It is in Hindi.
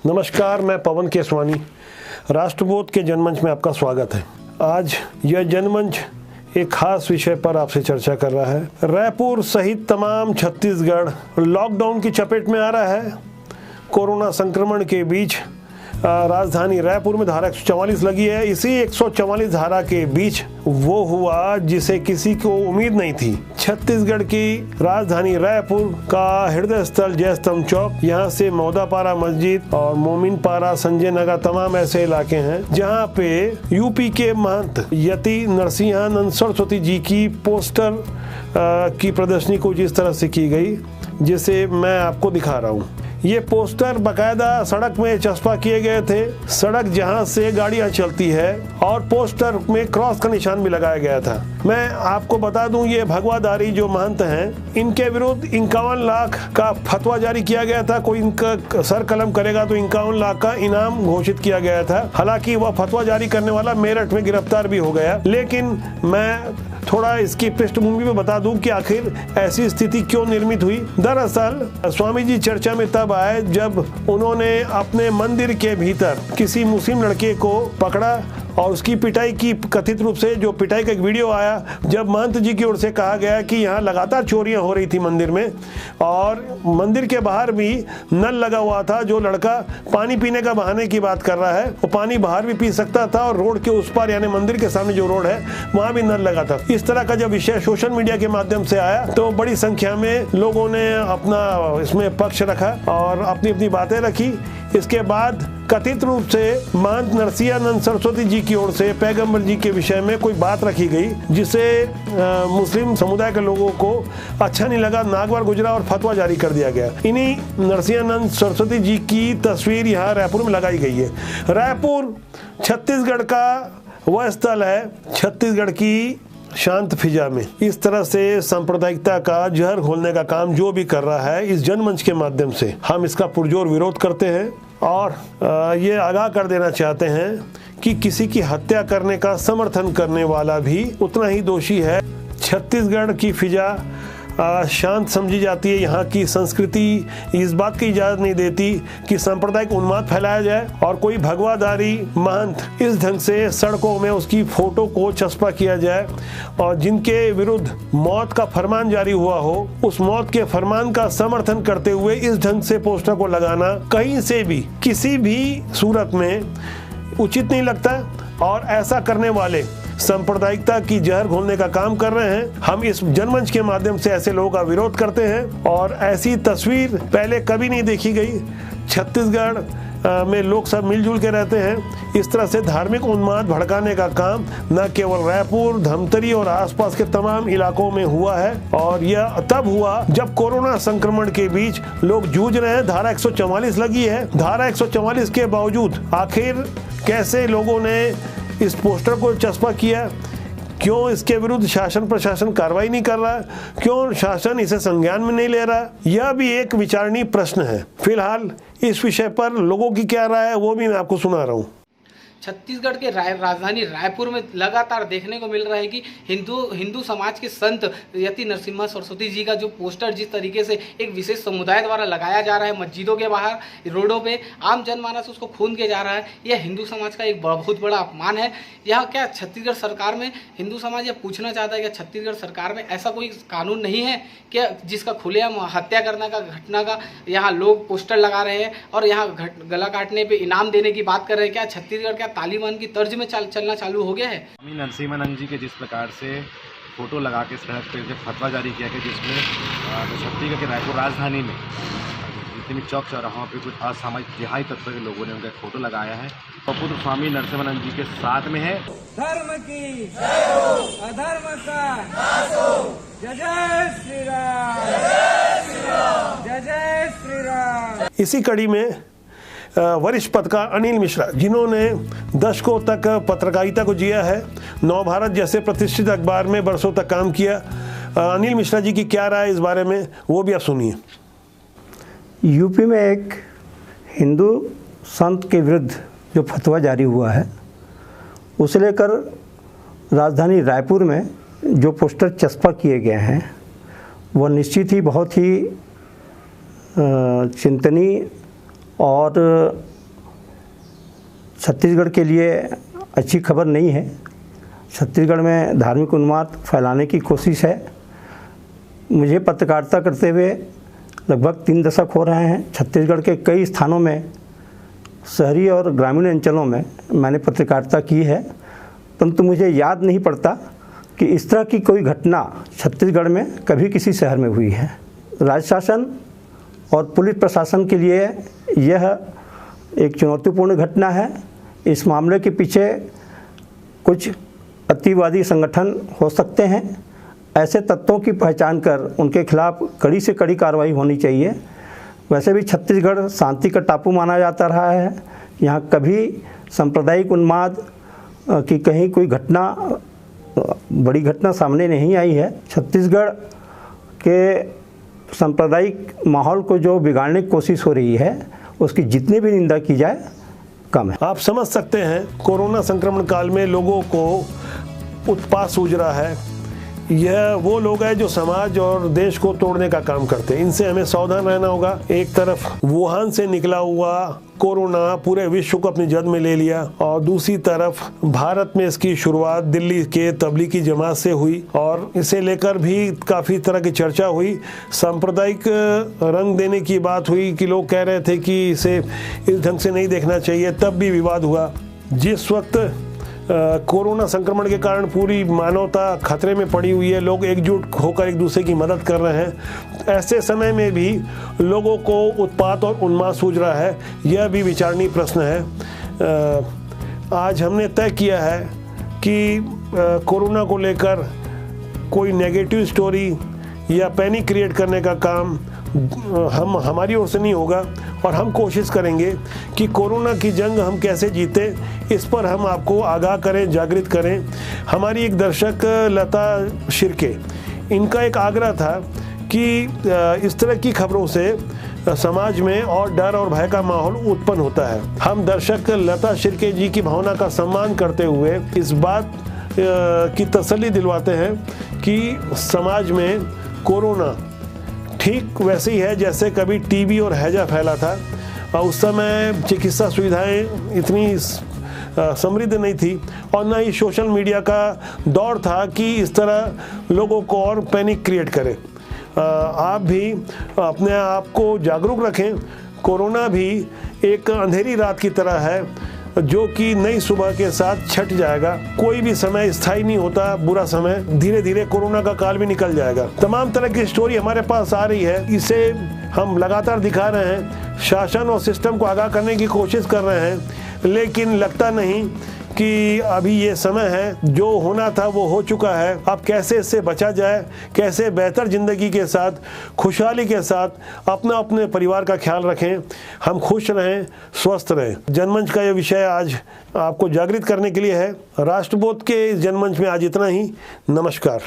नमस्कार, मैं पवन केसवानी। राष्ट्रबोध के जनमंच में आपका स्वागत है। आज यह जनमंच एक खास विषय पर आपसे चर्चा कर रहा है। रायपुर सहित तमाम छत्तीसगढ़ लॉकडाउन की चपेट में आ रहा है। कोरोना संक्रमण के बीच राजधानी रायपुर में धारा 144 लगी है। इसी 144 धारा के बीच वो हुआ जिसे किसी को उम्मीद नहीं थी। छत्तीसगढ़ की राजधानी रायपुर का हृदय स्थल जयस्तंभ चौक, यहाँ से मौदापारा मस्जिद और मोमिनपारा, संजय नगर, तमाम ऐसे इलाके हैं जहाँ पे यूपी के महंत यति नरसिंहानंद सरस्वती जी की पोस्टर की प्रदर्शनी कुछ इस तरह से की गई, जिसे मैं आपको दिखा रहा हूँ। ये पोस्टर बकायदा सड़क में चस्पा किए गए थे, सड़क जहां से गाड़ियां चलती है, और पोस्टर में क्रॉस का निशान भी लगाया गया था। मैं आपको बता दूं, ये भगवाधारी जो महंत हैं, इनके विरुद्ध 51 लाख का फतवा जारी किया गया था। कोई इनका सर कलम करेगा तो 51 लाख का इनाम घोषित किया गया था। हालांकि वह फतवा जारी करने वाला मेरठ में गिरफ्तार भी हो गया। लेकिन मैं थोड़ा इसकी पृष्ठभूमि में बता दूं कि आखिर ऐसी स्थिति क्यों निर्मित हुई। दरअसल स्वामी जी चर्चा में तब आए जब उन्होंने अपने मंदिर के भीतर किसी मुस्लिम लड़के को पकड़ा और उसकी पिटाई की, कथित रूप से जो पिटाई का एक वीडियो आया, जब महंत जी की ओर से कहा गया कि यहाँ लगातार चोरियां हो रही थी मंदिर में, और मंदिर के बाहर भी नल लगा हुआ था। जो लड़का पानी पीने का बहाने की बात कर रहा है, वो पानी बाहर भी पी सकता था, और रोड के उस पार यानी मंदिर के सामने जो रोड है वहाँ भी नल लगा था। इस तरह का जब विषय सोशल मीडिया के माध्यम से आया तो बड़ी संख्या में लोगों ने अपना इसमें पक्ष रखा और अपनी अपनी बातें रखी। इसके बाद कथित रूप से महंत नरसिंहानंद सरस्वती जी की ओर से पैगंबर जी के विषय में कोई बात रखी गई, जिसे मुस्लिम समुदाय के लोगों को अच्छा नहीं लगा, नागवार गुजरा और फतवा जारी कर दिया गया। इन्हीं नरसिंहानंद सरस्वती जी की तस्वीर यहाँ रायपुर में लगाई गई है। रायपुर छत्तीसगढ़ का वह स्थल है, छत्तीसगढ़ की शांत फिजा में इस तरह से सांप्रदायिकता का जहर घोलने का काम जो भी कर रहा है, इस जनमंच के माध्यम से हम इसका पुरजोर विरोध करते हैं और ये आगाह कर देना चाहते हैं कि किसी की हत्या करने का समर्थन करने वाला भी उतना ही दोषी है। छत्तीसगढ़ की फिजा शांत समझी जाती है। यहाँ की संस्कृति इस बात की इजाज़त नहीं देती कि सांप्रदायिक उन्माद फैलाया जाए और कोई भगवाधारी महंत इस ढंग से सड़कों में उसकी फोटो को चस्पा किया जाए, और जिनके विरुद्ध मौत का फरमान जारी हुआ हो, उस मौत के फरमान का समर्थन करते हुए इस ढंग से पोस्टर को लगाना कहीं से भी किसी भी सूरत में उचित नहीं लगता। और ऐसा करने वाले सांप्रदायिकता की जहर घोलने का काम कर रहे हैं। हम इस जनमंच के माध्यम से ऐसे लोगों का विरोध करते हैं, और ऐसी तस्वीर पहले कभी नहीं देखी गई। छत्तीसगढ़ में लोग सब मिलजुल के रहते हैं। इस तरह से धार्मिक उन्माद भड़काने का काम न केवल रायपुर, धमतरी और आसपास के तमाम इलाकों में हुआ है, और यह तब हुआ जब कोरोना संक्रमण के बीच लोग जूझ रहे हैं। धारा 144 लगी है। धारा 144 के बावजूद आखिर कैसे लोगों ने इस पोस्टर को चस्पा किया? क्यों इसके विरुद्ध शासन प्रशासन कार्रवाई नहीं कर रहा? क्यों शासन इसे संज्ञान में नहीं ले रहा? यह भी एक विचारणीय प्रश्न है। फिलहाल इस विषय पर लोगों की क्या राय है वो भी मैं आपको सुना रहा हूँ। छत्तीसगढ़ के राजधानी रायपुर में लगातार देखने को मिल रहा है कि हिंदू समाज के संत यति नरसिम्हा सरस्वती जी का जो पोस्टर जिस तरीके से एक विशेष समुदाय द्वारा लगाया जा रहा है, मस्जिदों के बाहर, रोडों पे, आम जनमानस उसको खून के जा रहा है, यह हिंदू समाज का एक बहुत बड़ा अपमान है। यह क्या छत्तीसगढ़ सरकार में हिंदू समाज यह पूछना चाहता है कि छत्तीसगढ़ सरकार में ऐसा कोई कानून नहीं है क्या जिसका खुलेआम हत्या करने का घटना का यहाँ लोग पोस्टर लगा रहे हैं और यहाँ गला काटने पर इनाम देने की बात कर रहे हैं? क्या छत्तीसगढ़ क्या तालिबान की तर्ज में चलना चालू हो गया है? स्वामी नरसिंहानंद जी के जिस प्रकार से फोटो लगा के सड़क पे फतवा जारी किया गया, जिसमें छत्तीसगढ़ के रायपुर राजधानी में जितने भी चौक चौराहों पे कुछ असामाजिक जिहादी तत्व के लोगों ने उनका फोटो लगाया है। पुत्र स्वामी नरसिंहानंद जी के साथ में है। धर्म की जय हो, अधर्म का नाश हो। जय जय श्री राम, जय श्री राम, जय जय श्री राम। इसी कड़ी में वरिष्ठ पत्रकार अनिल मिश्रा, जिन्होंने दशकों तक पत्रकारिता को जिया है, नवभारत जैसे प्रतिष्ठित अखबार में बरसों तक काम किया, अनिल मिश्रा जी की क्या राय है इस बारे में वो भी आप सुनिए। यूपी में एक हिंदू संत के विरुद्ध जो फतवा जारी हुआ है, उसे लेकर राजधानी रायपुर में जो पोस्टर चस्पा किए गए हैं वह निश्चित ही बहुत ही चिंतनीय और छत्तीसगढ़ के लिए अच्छी खबर नहीं है। छत्तीसगढ़ में धार्मिक उन्माद फैलाने की कोशिश है। मुझे पत्रकारिता करते हुए लगभग 3 दशक हो रहे हैं। छत्तीसगढ़ के कई स्थानों में, शहरी और ग्रामीण अंचलों में मैंने पत्रकारिता की है, परंतु मुझे याद नहीं पड़ता कि इस तरह की कोई घटना छत्तीसगढ़ में कभी किसी शहर में हुई है। राज्य शासन और पुलिस प्रशासन के लिए यह एक चुनौतीपूर्ण घटना है। इस मामले के पीछे कुछ अतिवादी संगठन हो सकते हैं। ऐसे तत्वों की पहचान कर उनके खिलाफ कड़ी से कड़ी कार्रवाई होनी चाहिए। वैसे भी छत्तीसगढ़ शांति का टापू माना जाता रहा है। यहाँ कभी सांप्रदायिक उन्माद की कहीं कोई घटना, बड़ी घटना सामने नहीं आई है। छत्तीसगढ़ के सांप्रदायिक माहौल को जो बिगाड़ने की कोशिश हो रही है, उसकी जितनी भी निंदा की जाए कम है। आप समझ सकते हैं, कोरोना संक्रमण काल में लोगों को उत्पात सूझ रहा है। यह वो लोग हैं जो समाज और देश को तोड़ने का काम करते हैं। इनसे हमें सावधान रहना होगा। एक तरफ वुहान से निकला हुआ कोरोना पूरे विश्व को अपनी जद में ले लिया, और दूसरी तरफ भारत में इसकी शुरुआत दिल्ली के तबलीगी जमात से हुई, और इसे लेकर भी काफ़ी तरह की चर्चा हुई। सांप्रदायिक रंग देने की बात हुई कि लोग कह रहे थे कि इसे इस ढंग से नहीं देखना चाहिए, तब भी विवाद हुआ। जिस वक्त कोरोना संक्रमण के कारण पूरी मानवता खतरे में पड़ी हुई है, लोग एकजुट होकर एक दूसरे की मदद कर रहे हैं, ऐसे समय में भी लोगों को उत्पात और उन्माद सूझ रहा है। यह भी विचारणीय प्रश्न है। आज हमने तय किया है कि कोरोना को लेकर कोई नेगेटिव स्टोरी या पैनिक क्रिएट करने का काम हमारी ओर से नहीं होगा, और हम कोशिश करेंगे कि कोरोना की जंग हम कैसे जीते, इस पर हम आपको आगाह करें, जागृत करें। हमारी एक दर्शक लता शिर्के, इनका एक आग्रह था कि इस तरह की खबरों से समाज में और डर और भय का माहौल उत्पन्न होता है। हम दर्शक लता शिर्के जी की भावना का सम्मान करते हुए इस बात की तसल्ली दिलवाते हैं कि समाज में कोरोना ठीक वैसे ही है जैसे कभी टीबी और हैजा फैला था, और उस समय चिकित्सा सुविधाएं इतनी समृद्ध नहीं थी, और ना ही सोशल मीडिया का दौर था कि इस तरह लोगों को और पैनिक क्रिएट करे। आप भी अपने आप को जागरूक रखें। कोरोना भी एक अंधेरी रात की तरह है जो कि नई सुबह के साथ छट जाएगा। कोई भी समय स्थायी नहीं होता, बुरा समय, धीरे धीरे कोरोना का काल भी निकल जाएगा। तमाम तरह की स्टोरी हमारे पास आ रही है, इसे हम लगातार दिखा रहे हैं, शासन और सिस्टम को आगाह करने की कोशिश कर रहे हैं, लेकिन लगता नहीं कि अभी ये समय है। जो होना था वो हो चुका है। अब कैसे इससे बचा जाए, कैसे बेहतर ज़िंदगी के साथ, खुशहाली के साथ अपने परिवार का ख्याल रखें, हम खुश रहें, स्वस्थ रहें। जनमंच का ये विषय आज आपको जागृत करने के लिए है। राष्ट्रबोध के इस जनमंच में आज इतना ही। नमस्कार।